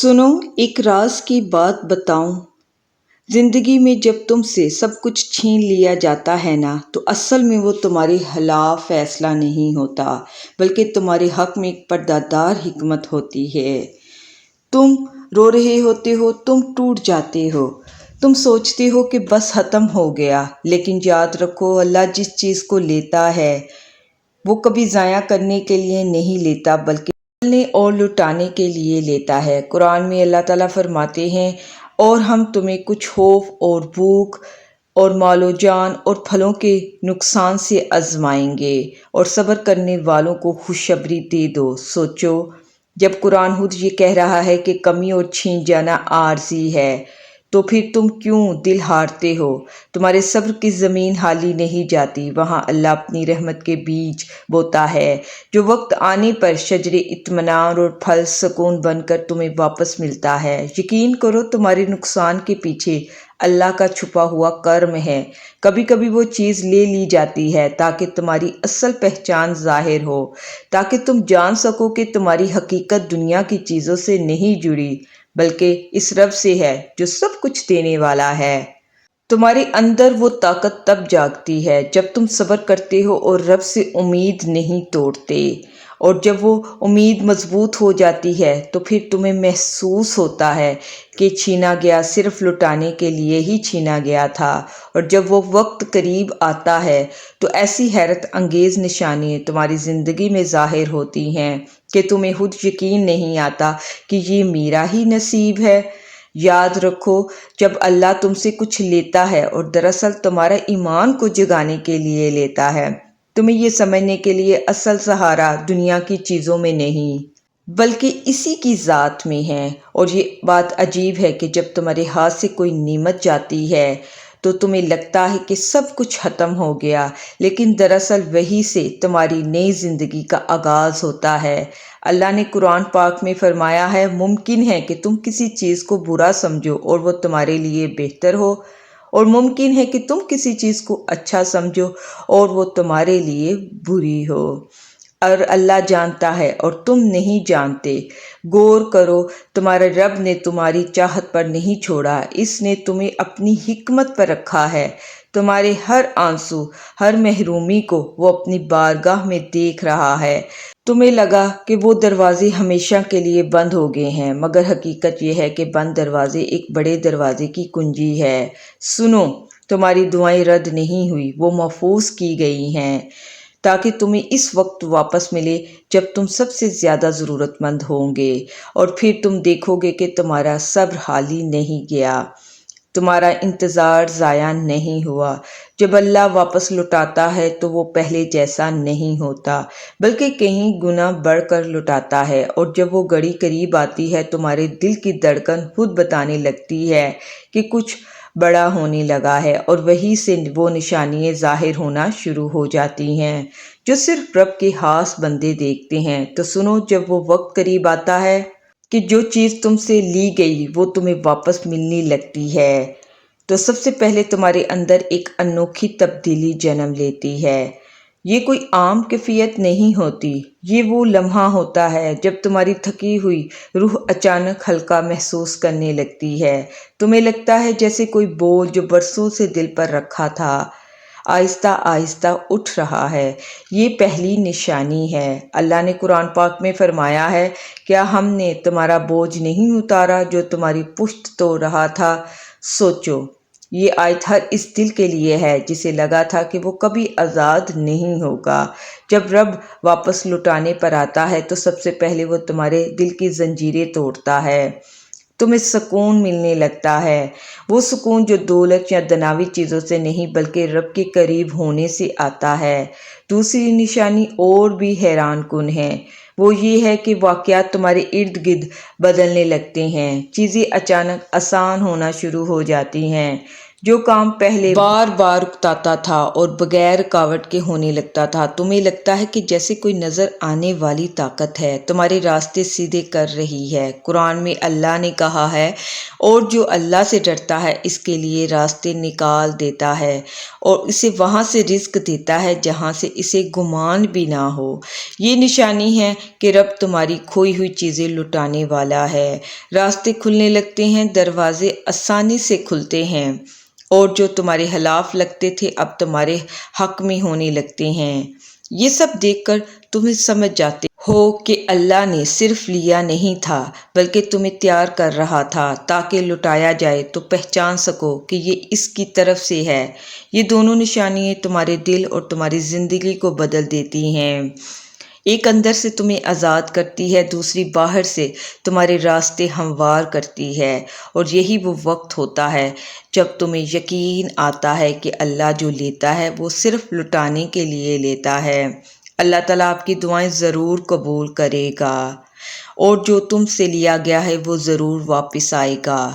सुनो, एक राज की बात बताऊं। जिंदगी में जब तुमसे सब कुछ छीन लिया जाता है ना, तो असल में वो तुम्हारे खिलाफ फैसला नहीं होता, बल्कि तुम्हारे हक में एक पर्दादार हिकमत होती है। तुम रो रहे होते हो, तुम टूट जाते हो, तुम सोचते हो कि बस खत्म हो गया, लेकिन याद रखो, अल्लाह जिस चीज़ को लेता है वो कभी ज़ाया करने के लिए नहीं लेता, बल्कि पालने और लुटाने के लिए लेता है। कुरान में अल्लाह ताला फरमाते हैं, और हम तुम्हें कुछ खौफ और भूख और मालो जान और फलों के नुकसान से आजमाएंगे, और सब्र करने वालों को खुशखबरी दे दो। सोचो, जब कुरान खुद ये कह रहा है कि कमी और छीन जाना आर्जी है, तो फिर तुम क्यों दिल हारते हो? तुम्हारे सब्र की ज़मीन हाली नहीं जाती, वहाँ अल्लाह अपनी रहमत के बीज बोता है, जो वक्त आने पर शजरे इत्मीनान और फल सुकून बनकर तुम्हें वापस मिलता है। यकीन करो, तुम्हारे नुकसान के पीछे अल्लाह का छुपा हुआ कर्म है। कभी कभी वो चीज़ ले ली जाती है ताकि तुम्हारी असल पहचान जाहिर हो, ताकि तुम जान सको कि तुम्हारी हकीकत दुनिया की चीज़ों से नहीं जुड़ी, बल्कि इस रब से है जो सब कुछ देने वाला है। तुम्हारे अंदर वो ताकत तब जागती है जब तुम सब्र करते हो और रब से उम्मीद नहीं तोड़ते। और जब वो उम्मीद मजबूत हो जाती है तो फिर तुम्हें महसूस होता है कि छीना गया सिर्फ लुटाने के लिए ही छीना गया था। और जब वो वक्त करीब आता है तो ऐसी हैरत अंगेज़ निशानियाँ तुम्हारी ज़िंदगी में ज़ाहिर होती हैं कि तुम्हें खुद यकीन नहीं आता कि ये मेरा ही नसीब है। याद रखो, जब अल्लाह तुमसे कुछ लेता है और दरअसल तुम्हारा ईमान को जगाने के लिए लेता है, तुम्हें ये समझने के लिए असल सहारा दुनिया की चीज़ों में नहीं, बल्कि इसी की ज़ात में है। और ये बात अजीब है कि जब तुम्हारे हाथ से कोई नेमत जाती है तो तुम्हें लगता है कि सब कुछ ख़त्म हो गया, लेकिन दरअसल वही से तुम्हारी नई ज़िंदगी का आगाज़ होता है। अल्लाह ने कुरान पाक में फरमाया है, मुमकिन है कि तुम किसी चीज़ को बुरा समझो और वो तुम्हारे लिए बेहतर हो, और मुमकिन है कि तुम किसी चीज़ को अच्छा समझो और वो तुम्हारे लिए बुरी हो। और अल्लाह जानता है और तुम नहीं जानते। गौर करो, तुम्हारे रब ने तुम्हारी चाहत पर नहीं छोड़ा, इसने तुम्हें अपनी हिकमत पर रखा है। तुम्हारे हर आंसू, हर महरूमी को वो अपनी बारगाह में देख रहा है। तुम्हें लगा कि वो दरवाजे हमेशा के लिए बंद हो गए हैं, मगर हकीकत ये है कि बंद दरवाजे एक बड़े दरवाजे की कुंजी है। सुनो, तुम्हारी दुआएं रद्द नहीं हुई, वो महफूज की गई हैं, ताकि तुम्हें इस वक्त वापस मिले जब तुम सबसे ज़्यादा ज़रूरतमंद होंगे। और फिर तुम देखोगे कि तुम्हारा सब्र हाली नहीं गया, तुम्हारा इंतज़ार ज़ाया नहीं हुआ। जब अल्लाह वापस लुटाता है तो वो पहले जैसा नहीं होता, बल्कि कहीं गुना बढ़कर लुटाता है। और जब वो घड़ी करीब आती है, तुम्हारे दिल की धड़कन खुद बताने लगती है कि कुछ बड़ा होने लगा है, और वहीं से वो निशानियाँ ज़ाहिर होना शुरू हो जाती हैं जो सिर्फ रब के खास बंदे देखते हैं। तो सुनो, जब वो वक्त करीब आता है कि जो चीज़ तुमसे ली गई वो तुम्हें वापस मिलने लगती है, तो सबसे पहले तुम्हारे अंदर एक अनोखी तब्दीली जन्म लेती है। ये कोई आम कैफियत नहीं होती, ये वो लम्हा होता है जब तुम्हारी थकी हुई रूह अचानक हल्का महसूस करने लगती है। तुम्हें लगता है जैसे कोई बोझ जो बरसों से दिल पर रखा था आहिस्ता आहिस्ता उठ रहा है। ये पहली निशानी है। अल्लाह ने कुरान पाक में फरमाया है, क्या हमने तुम्हारा बोझ नहीं उतारा जो तुम्हारी पुश्त तोड़ रहा था? सोचो, ये आयत हर इस दिल के लिए है जिसे लगा था कि वो कभी आज़ाद नहीं होगा। जब रब वापस लुटाने पर आता है तो सबसे पहले वो तुम्हारे दिल की जंजीरें तोड़ता है, तुम्हें सुकून मिलने लगता है। वो सुकून जो दौलत या दुनियावी चीज़ों से नहीं, बल्कि रब के करीब होने से आता है। दूसरी निशानी और भी हैरान कुन है। वो ये है कि वाक़यात तुम्हारे इर्द गिर्द बदलने लगते हैं, चीज़ें अचानक आसान होना शुरू हो जाती हैं। جو کام پہلے بار بار اکتاتا تھا اور بغیر رکاوٹ کے ہونے لگتا تھا، تمہیں لگتا ہے کہ جیسے کوئی نظر آنے والی طاقت ہے تمہارے راستے سیدھے کر رہی ہے۔ قرآن میں اللہ نے کہا ہے، اور جو اللہ سے ڈرتا ہے اس کے لیے راستے نکال دیتا ہے اور اسے وہاں سے رزق دیتا ہے جہاں سے اسے گمان بھی نہ ہو۔ یہ نشانی ہے کہ رب تمہاری کھوئی ہوئی چیزیں لٹانے والا ہے۔ راستے کھلنے لگتے ہیں، دروازے آسانی سے کھلتے ہیں، اور جو تمہارے خلاف لگتے تھے اب تمہارے حق میں ہونے لگتے ہیں۔ یہ سب دیکھ کر تمہیں سمجھ جاتے ہو کہ اللہ نے صرف لیا نہیں تھا بلکہ تمہیں تیار کر رہا تھا تاکہ لٹایا جائے تو پہچان سکو کہ یہ اس کی طرف سے ہے۔ یہ دونوں نشانیاں تمہارے دل اور تمہاری زندگی کو بدل دیتی ہیں۔ ایک اندر سے تمہیں آزاد کرتی ہے، دوسری باہر سے تمہارے راستے ہموار کرتی ہے، اور یہی وہ وقت ہوتا ہے جب تمہیں یقین آتا ہے کہ اللہ جو لیتا ہے وہ صرف لٹانے کے لیے لیتا ہے۔ اللہ تعالیٰ آپ کی دعائیں ضرور قبول کرے گا، اور جو تم سے لیا گیا ہے وہ ضرور واپس آئے گا۔